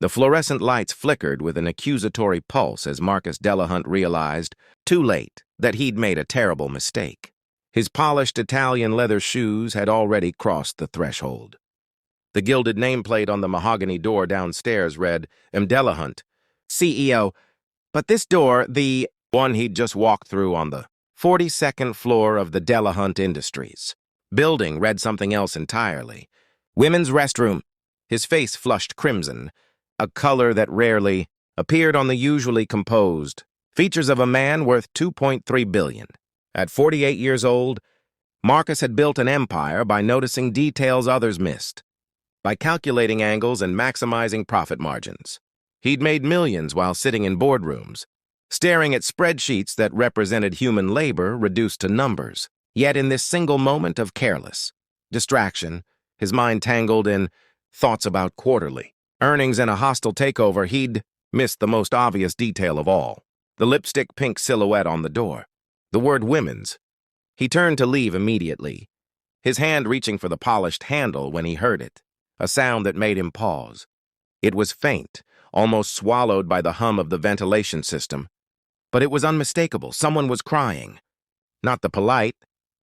The fluorescent lights flickered with an accusatory pulse as Marcus Delahunt realized, too late, that he'd made a terrible mistake. His polished Italian leather shoes had already crossed the threshold. The gilded nameplate on the mahogany door downstairs read, M. Delahunt, CEO, but this door, the one he'd just walked through on the 42nd floor of the Delahunt Industries building, read something else entirely. Women's restroom. His face flushed crimson, a color that rarely appeared on the usually composed features of a man worth $2.3 billion. At 48 years old, Marcus had built an empire by noticing details others missed, by calculating angles and maximizing profit margins. He'd made millions while sitting in boardrooms, staring at spreadsheets that represented human labor reduced to numbers. Yet in this single moment of careless distraction, his mind tangled in thoughts about quarterly earnings and a hostile takeover, he'd missed the most obvious detail of all, the lipstick pink silhouette on the door, the word women's. He turned to leave immediately, his hand reaching for the polished handle when he heard it, a sound that made him pause. It was faint, almost swallowed by the hum of the ventilation system, but it was unmistakable. Someone was crying. Not the polite,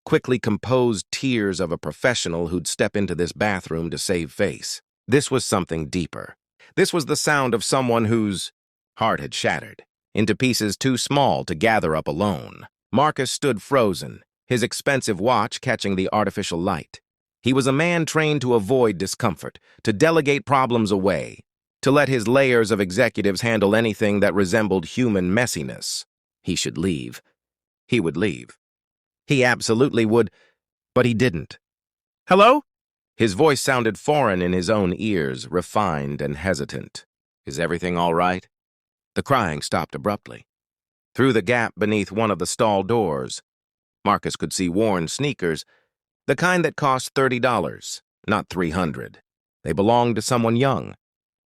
quickly composed tears of a professional who'd step into this bathroom to save face. This was something deeper. This was the sound of someone whose heart had shattered into pieces too small to gather up alone. Marcus stood frozen, his expensive watch catching the artificial light. He was a man trained to avoid discomfort, to delegate problems away, to let his layers of executives handle anything that resembled human messiness. He should leave. He would leave. He absolutely would, but he didn't. Hello? His voice sounded foreign in his own ears, refined and hesitant. Is everything all right? The crying stopped abruptly. Through the gap beneath one of the stall doors, Marcus could see worn sneakers, the kind that cost $30, not $300. They belonged to someone young,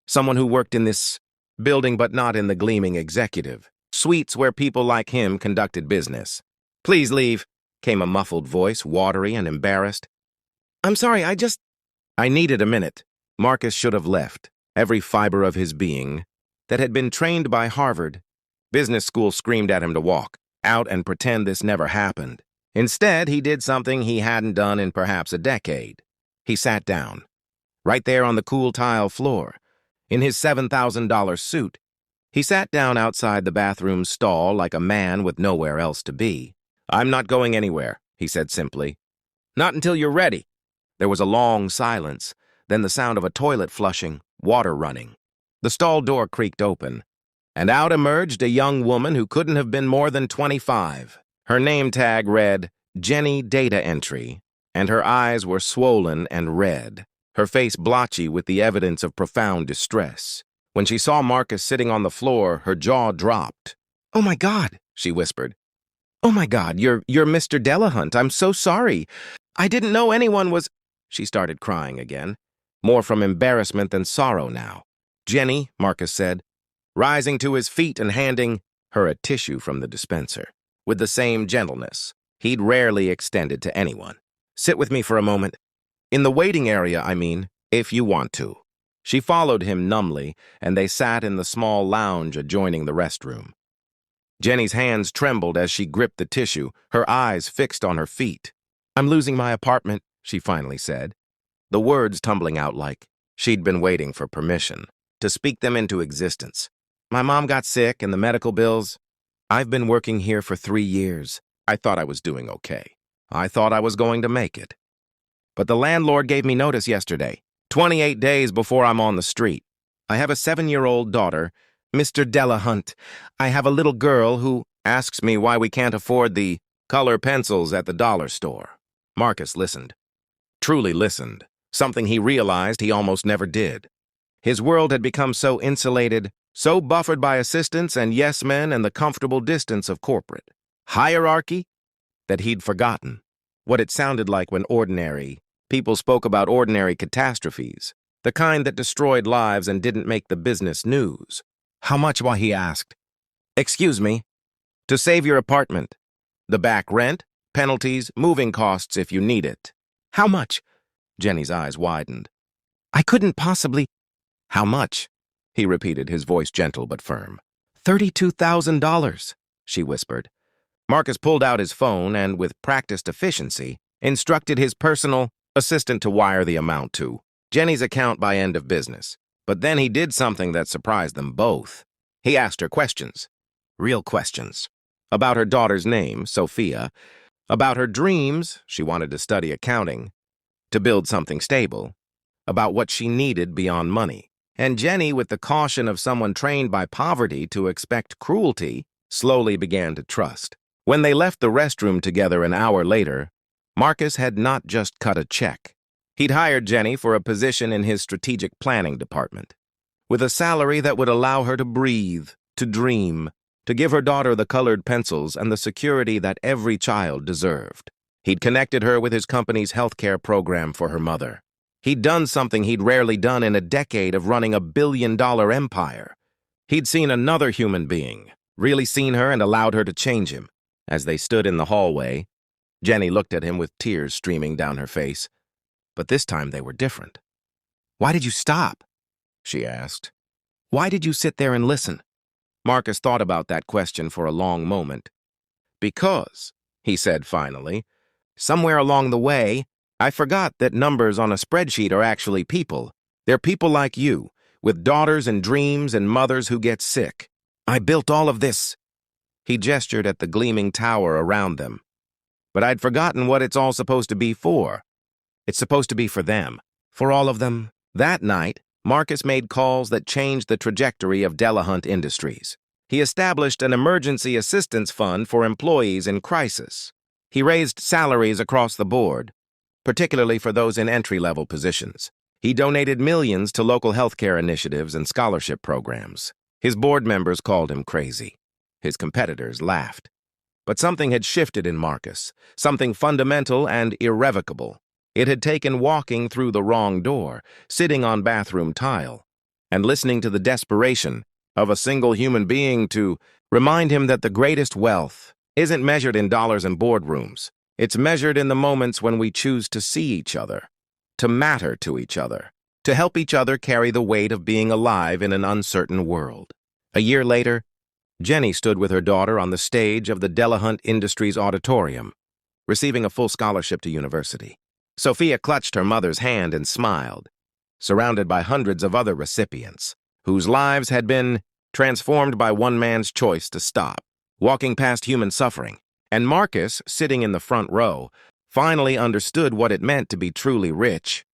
someone who worked in this building but not in the gleaming executive suites where people like him conducted business. Please leave, came a muffled voice, watery and embarrassed. I'm sorry, I needed a minute. Marcus should have left. Every fiber of his being, that had been trained by Harvard Business School, screamed at him to walk out and pretend this never happened. Instead, he did something he hadn't done in perhaps a decade. He sat down, right there on the cool tile floor, in his $7,000 suit. He sat down outside the bathroom stall like a man with nowhere else to be. I'm not going anywhere, he said simply. Not until you're ready. There was a long silence, then the sound of a toilet flushing, water running. The stall door creaked open, and out emerged a young woman who couldn't have been more than 25. Her name tag read, Jenny Data Entry, and her eyes were swollen and red, her face blotchy with the evidence of profound distress. When she saw Marcus sitting on the floor, her jaw dropped. Oh my God, she whispered. Oh my God, you're Mr. Delahunt. I'm so sorry. I didn't know anyone was... She started crying again, more from embarrassment than sorrow now. Jenny, Marcus said, rising to his feet and handing her a tissue from the dispenser, with the same gentleness he'd rarely extended to anyone. Sit with me for a moment. In the waiting area, I mean, if you want to. She followed him numbly, and they sat in the small lounge adjoining the restroom. Jenny's hands trembled as she gripped the tissue, her eyes fixed on her feet. I'm losing my apartment, she finally said, the words tumbling out like she'd been waiting for permission to speak them into existence. My mom got sick and the medical bills. I've been working here for 3 years. I thought I was doing okay. I thought I was going to make it. But the landlord gave me notice yesterday, 28 days before I'm on the street. I have a 7-year-old daughter, Mr. Delahunt. I have a little girl who asks me why we can't afford the color pencils at the dollar store. Marcus listened. Truly listened, something he realized he almost never did. His world had become so insulated, so buffered by assistants and yes-men and the comfortable distance of corporate hierarchy, that he'd forgotten what it sounded like when ordinary people spoke about ordinary catastrophes, the kind that destroyed lives and didn't make the business news. How much? Why, he asked. Excuse me. To save your apartment. The back rent, penalties, moving costs if you need it. How much? Jenny's eyes widened. I couldn't possibly... How much? he repeated, his voice gentle but firm. $32,000, she whispered. Marcus pulled out his phone and, with practiced efficiency, instructed his personal assistant to wire the amount to Jenny's account by end of business. But then he did something that surprised them both. He asked her questions. Real questions. About her daughter's name, Sophia. About her dreams, she wanted to study accounting, to build something stable. About what she needed beyond money. And Jenny, with the caution of someone trained by poverty to expect cruelty, slowly began to trust. When they left the restroom together an hour later, Marcus had not just cut a check. He'd hired Jenny for a position in his strategic planning department, with a salary that would allow her to breathe, to dream, to give her daughter the colored pencils and the security that every child deserved. He'd connected her with his company's healthcare program for her mother. He'd done something he'd rarely done in a decade of running a billion-dollar empire. He'd seen another human being, really seen her and allowed her to change him. As they stood in the hallway, Jenny looked at him with tears streaming down her face. But this time they were different. "Why did you stop?" she asked. "Why did you sit there and listen?" Marcus thought about that question for a long moment. "Because," he said finally, "somewhere along the way, I forgot that numbers on a spreadsheet are actually people. They're people like you, with daughters and dreams and mothers who get sick. I built all of this." He gestured at the gleaming tower around them. "But I'd forgotten what it's all supposed to be for. It's supposed to be for them, for all of them." That night, Marcus made calls that changed the trajectory of Delahunt Industries. He established an emergency assistance fund for employees in crisis. He raised salaries across the board, particularly for those in entry-level positions. He donated millions to local healthcare initiatives and scholarship programs. His board members called him crazy. His competitors laughed. But something had shifted in Marcus, something fundamental and irrevocable. It had taken walking through the wrong door, sitting on bathroom tile, and listening to the desperation of a single human being to remind him that the greatest wealth isn't measured in dollars and boardrooms. It's measured in the moments when we choose to see each other, to matter to each other, to help each other carry the weight of being alive in an uncertain world. A year later, Jenny stood with her daughter on the stage of the Delahunt Industries Auditorium, receiving a full scholarship to university. Sophia clutched her mother's hand and smiled, surrounded by hundreds of other recipients, whose lives had been transformed by one man's choice to stop, walking past human suffering. And Marcus, sitting in the front row, finally understood what it meant to be truly rich.